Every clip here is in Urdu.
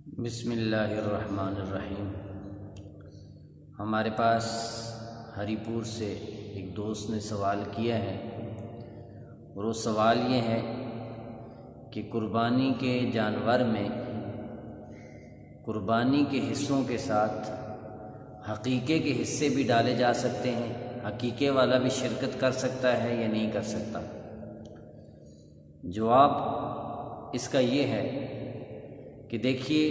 بسم اللہ الرحمن الرحیم۔ ہمارے پاس ہری پور سے ایک دوست نے سوال کیا ہے، اور وہ سوال یہ ہے کہ قربانی کے جانور میں قربانی کے حصوں کے ساتھ حقیقے کے حصے بھی ڈالے جا سکتے ہیں؟ حقیقے والا بھی شرکت کر سکتا ہے یا نہیں کر سکتا؟ جواب اس کا یہ ہے کہ دیکھیے،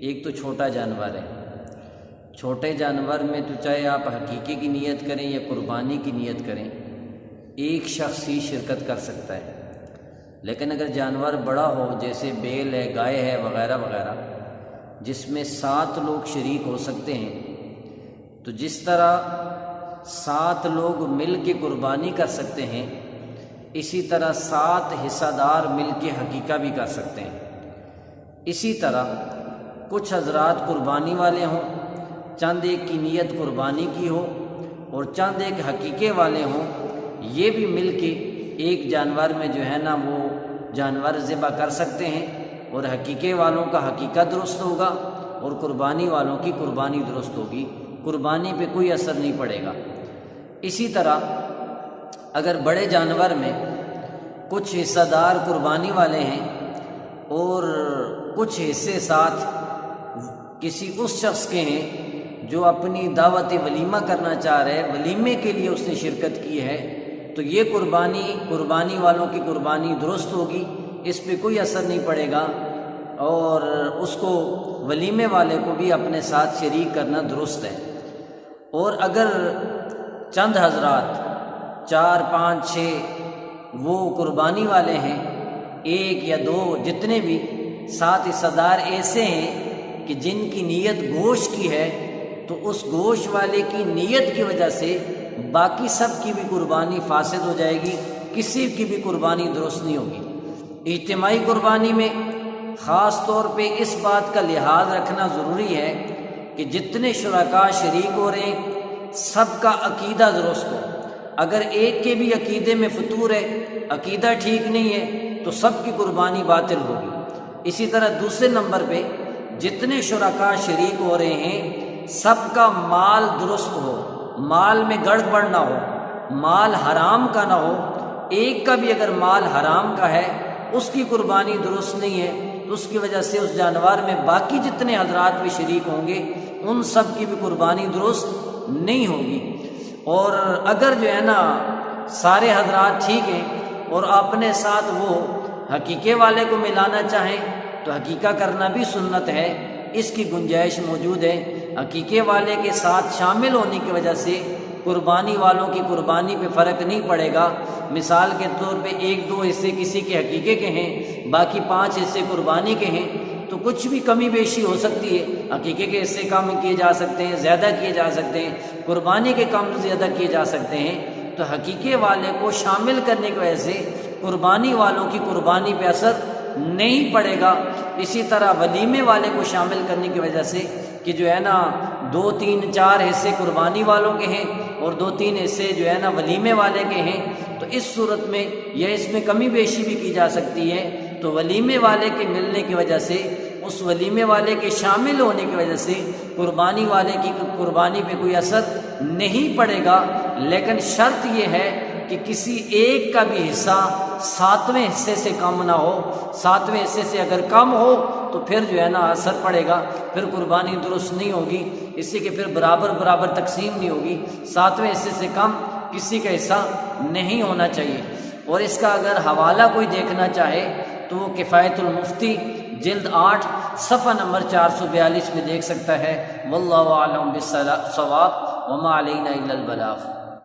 ایک تو چھوٹا جانور ہے۔ چھوٹے جانور میں تو چاہے آپ حقیقے کی نیت کریں یا قربانی کی نیت کریں، ایک شخص ہی شرکت کر سکتا ہے۔ لیکن اگر جانور بڑا ہو، جیسے بیل ہے، گائے ہے، وغیرہ وغیرہ، جس میں 7 لوگ شریک ہو سکتے ہیں، تو جس طرح 7 لوگ مل کے قربانی کر سکتے ہیں، اسی طرح 7 حصہ دار مل کے حقیقہ بھی کر سکتے ہیں۔ اسی طرح کچھ حضرات قربانی والے ہوں، چند ایک کی نیت قربانی کی ہو، اور چند ایک حقیقے والے ہوں، یہ بھی مل کے ایک جانور میں جو ہے نا وہ جانور ذبح کر سکتے ہیں، اور حقیقے والوں کا حقیقہ درست ہوگا اور قربانی والوں کی قربانی درست ہوگی، قربانی پہ کوئی اثر نہیں پڑے گا۔ اسی طرح اگر بڑے جانور میں کچھ حصہ دار قربانی والے ہیں اور کچھ حصے ساتھ کسی اس شخص کے ہیں جو اپنی دعوت ولیمہ کرنا چاہ رہے ہیں، ولیمے کے لیے اس نے شرکت کی ہے، تو یہ قربانی والوں کی قربانی درست ہوگی، اس پہ کوئی اثر نہیں پڑے گا، اور اس کو ولیمے والے کو بھی اپنے ساتھ شریک کرنا درست ہے۔ اور اگر چند حضرات 4 5 6 وہ قربانی والے ہیں، 1 یا 2 جتنے بھی 7 حصہ دار ایسے ہیں کہ جن کی نیت گوشت کی ہے، تو اس گوشت والے کی نیت کی وجہ سے باقی سب کی بھی قربانی فاسد ہو جائے گی، کسی کی بھی قربانی درست نہیں ہوگی۔ اجتماعی قربانی میں خاص طور پہ اس بات کا لحاظ رکھنا ضروری ہے کہ جتنے شرکاء شریک ہو رہے ہیں، سب کا عقیدہ درست ہو۔ اگر ایک کے بھی عقیدے میں فطور ہے، عقیدہ ٹھیک نہیں ہے، تو سب کی قربانی باطل ہوگی۔ اسی طرح دوسرے نمبر پہ جتنے شرکاء شریک ہو رہے ہیں، سب کا مال درست ہو، مال میں گڑبڑ نہ ہو، مال حرام کا نہ ہو۔ ایک کا بھی اگر مال حرام کا ہے، اس کی قربانی درست نہیں ہے، تو اس کی وجہ سے اس جانور میں باقی جتنے حضرات بھی شریک ہوں گے، ان سب کی بھی قربانی درست نہیں ہوگی۔ اور اگر جو ہے نا سارے حضرات ٹھیک ہیں اور اپنے ساتھ وہ حقیقے والے کو ملانا چاہیں، تو حقیقہ کرنا بھی سنت ہے، اس کی گنجائش موجود ہے۔ حقیقے والے کے ساتھ شامل ہونے کی وجہ سے قربانی والوں کی قربانی پہ فرق نہیں پڑے گا۔ مثال کے طور پہ 1 2 حصے کسی کے حقیقے کے ہیں، باقی 5 حصے قربانی کے ہیں، تو کچھ بھی کمی بیشی ہو سکتی ہے۔ حقیقے کے حصے کم کیے جا سکتے ہیں، زیادہ کیے جا سکتے ہیں، قربانی کے کم زیادہ کیے جا سکتے ہیں، تو حقیقے والے کو شامل کرنے کی وجہ سے قربانی والوں کی قربانی پہ اثر نہیں پڑے گا۔ اسی طرح ولیمے والے کو شامل کرنے کی وجہ سے کہ جو ہے نا 2 3 4 حصے قربانی والوں کے ہیں اور 2 3 حصے جو ہے نا ولیمے والے کے ہیں، تو اس صورت میں یا اس میں کمی بیشی بھی کی جا سکتی ہے، تو ولیمے والے کے ملنے کی وجہ سے، اس ولیمے والے کے شامل ہونے کی وجہ سے قربانی والے کی قربانی پہ کوئی اثر نہیں پڑے گا۔ لیکن شرط یہ ہے کہ کسی ایک کا بھی حصہ 7ویں حصے سے کم نہ ہو۔ 7ویں حصے سے اگر کم ہو تو پھر جو ہے نا اثر پڑے گا، پھر قربانی درست نہیں ہوگی، اس سے کہ پھر برابر تقسیم نہیں ہوگی۔ 7ویں حصے سے کم کسی کا حصہ نہیں ہونا چاہیے۔ اور اس کا اگر حوالہ کوئی دیکھنا چاہے تو وہ کفایت المفتی جلد 8 صفحہ نمبر 442 میں دیکھ سکتا ہے۔ واللہ اعلم بالصواب وما علینا الا البلاغ۔